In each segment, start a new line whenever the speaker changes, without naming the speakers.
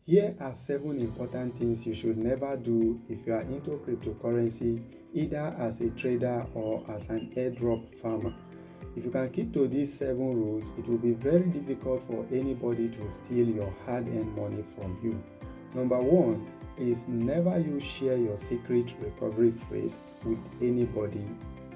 Here are 7 important things you should never do if you are into cryptocurrency, either as a trader or as an airdrop farmer. If you can keep to these 7 rules, it will be very difficult for anybody to steal your hard-earned money from you. Number 1 is never you share your secret recovery phrase with anybody,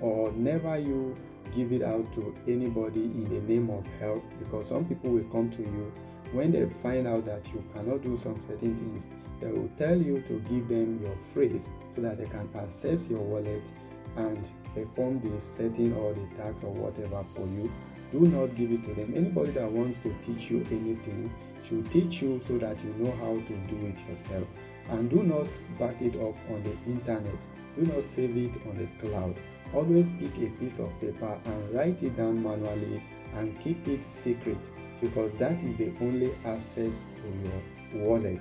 or never you give it out to anybody in the name of help, because some people will come to you when they find out that you cannot do some certain things. They will tell you to give them your phrase so that they can access your wallet and perform the setting or the tax or whatever for you. Do not give it to them. Anybody that wants to teach you anything should teach you so that you know how to do it yourself. And do not back it up on the internet. Do not save it on the cloud. Always pick a piece of paper and write it down manually and keep it secret, because that is the only access to your wallet.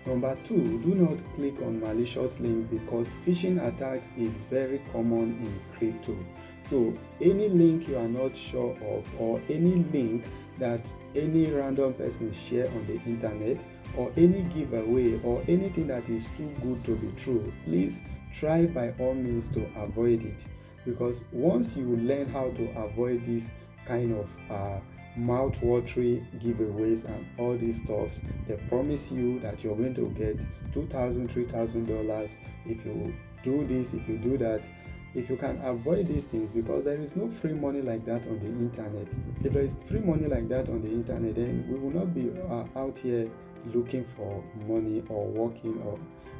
Number 2, do not click on malicious link, because phishing attacks is very common in crypto. So any link you are not sure of, or any link that any random person share on the internet, or any giveaway, or anything that is too good to be true, please try by all means to avoid it. Because once you learn how to avoid this kind of mouth-watering giveaways and all these stuffs, they promise you that you're going to get $2,000, $3,000 if you do this, if you do that. If you can avoid these things, because there is no free money like that on the internet. If there is free money like that on the internet, then we will not be out here looking for money or working, or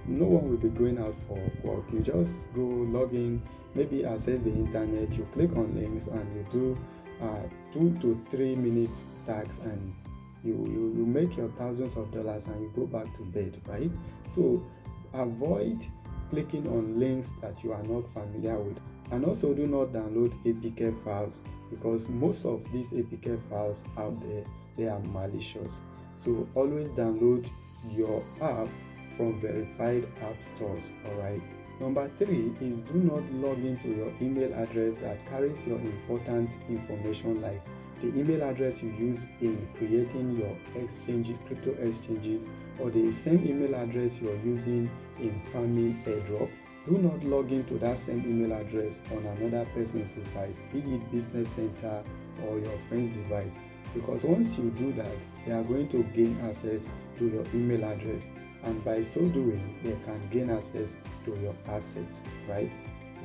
no one will be going out for work. You just go log in, maybe access the internet, you click on links and you do 2 to 3 minutes tax, and you make your thousands of dollars and you go back to bed, right? So avoid clicking on links that you are not familiar with. And also do not download APK files, because most of these APK files out there, they are malicious. So always download your app from verified app stores. All right. Number 3 is do not log into your email address that carries your important information, like the email address you use in creating your exchanges, crypto exchanges, or the same email address you're using in farming airdrop. Do not log into that same email address on another person's device, be it business center or your friend's device, because once you do that, they are going to gain access to your email address, and by so doing, they can gain access to your assets, right?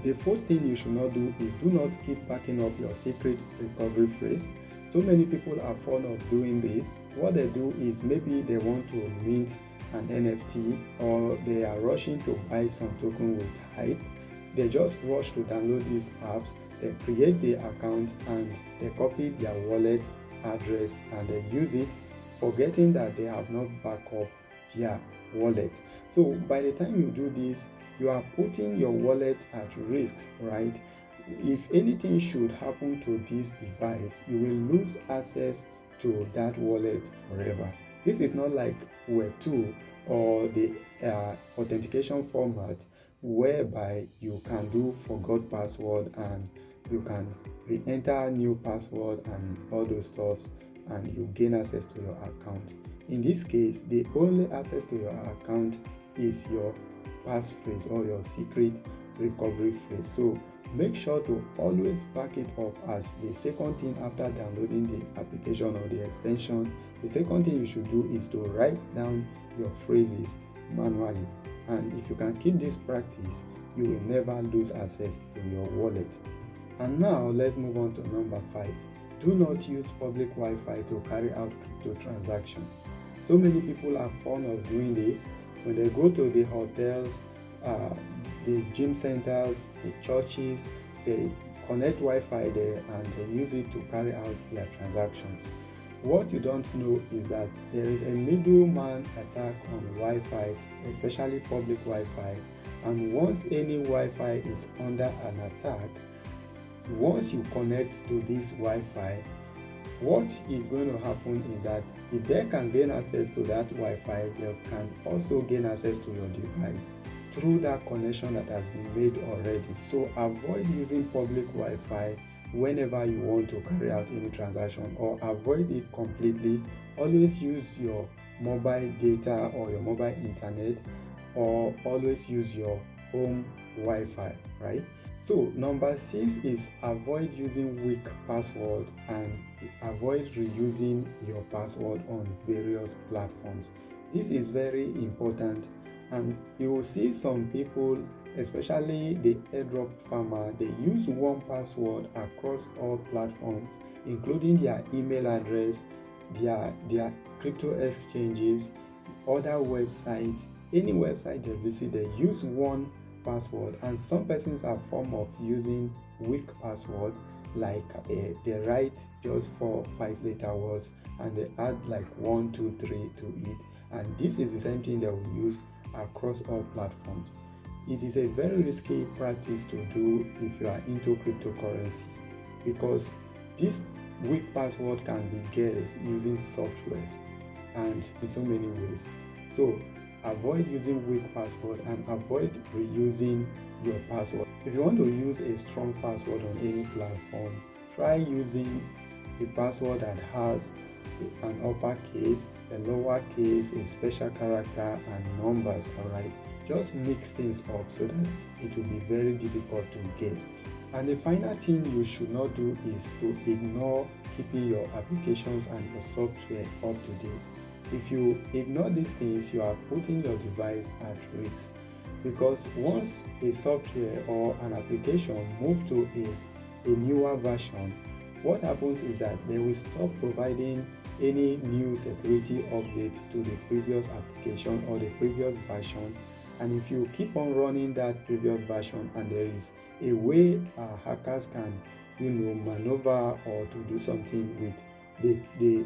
The 4th thing you should not do is do not keep backing up your secret recovery phrase. So many people are fond of doing this. What they do is maybe they want to mint an NFT, or they are rushing to buy some token with hype. They just rush to download these apps, they create the account and they copy their wallet address and they use it, forgetting that they have not backed up their wallet. So by the time you do this, you are putting your wallet at risk, right? If anything should happen to this device, you will lose access to that wallet forever. This is not like Web 2 or the authentication format, whereby you can do forgot password and you can re-enter new password and all those stuffs, and you gain access to your account. In this case, the only access to your account is your passphrase or your secret recovery phrase. So make sure to always back it up as the second thing after downloading the application or the extension. The second thing you should do is to write down your phrases manually. And if you can keep this practice, you will never lose access to your wallet. And now let's move on to number 5. Do not use public Wi-Fi to carry out crypto transactions. So many people are fond of doing this. When they go to the hotels, the gym centers, the churches, they connect Wi-Fi there and they use it to carry out their transactions. What you don't know is that there is a middleman attack on Wi-Fi, especially public Wi-Fi, and once any Wi-Fi is under an attack, once you connect to this Wi-Fi, what is going to happen is that if they can gain access to that Wi-Fi, they can also gain access to your device through that connection that has been made already. So avoid using public Wi-Fi whenever you want to carry out any transaction, or avoid it completely. Always use your mobile data or your mobile internet, or always use your home Wi-Fi, right? So number 6 is avoid using weak password and avoid reusing your password on various platforms. This is very important, and you will see some people, especially the airdrop farmer, they use one password across all platforms, including their email address, their crypto exchanges, other websites, any website they visit, they use one password. And some persons are form of using weak password, like they write just 4 5 letter words and they add like 1 2 3 to it, and this is the same thing they will use across all platforms. It is a very risky practice to do if you are into cryptocurrency, because this weak password can be guessed using softwares and in so many ways. So avoid using weak password and avoid reusing your password. If you want to use a strong password on any platform, try using a password that has an uppercase, a lowercase, a special character, and numbers. Alright, just mix things up so that it will be very difficult to guess. And the final thing you should not do is to ignore keeping your applications and your software up to date. If you ignore these things, you are putting your device at risk, because once a software or an application moves to a newer version, what happens is that they will stop providing any new security update to the previous application or the previous version. And if you keep on running that previous version and there is a way hackers can maneuver or to do something with the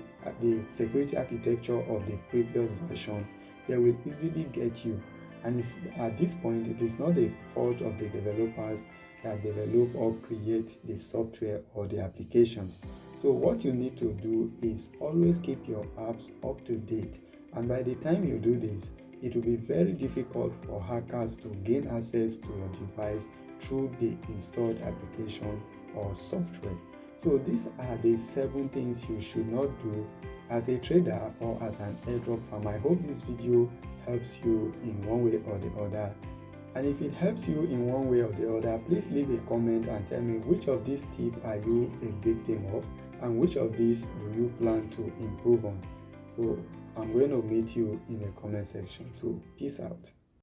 security architecture of the previous version, they will easily get you. And at this point, it is not the fault of the developers that develop or create the software or the applications. So what you need to do is always keep your apps up to date, and by the time you do this, it will be very difficult for hackers to gain access to your device through the installed application or software. So these are the 7 things you should not do as a trader or as an airdrop farmer. I hope this video helps you in one way or the other. And if it helps you in one way or the other, please leave a comment and tell me which of these tips are you a victim of and which of these do you plan to improve on. So I'm going to meet you in the comment section. So peace out.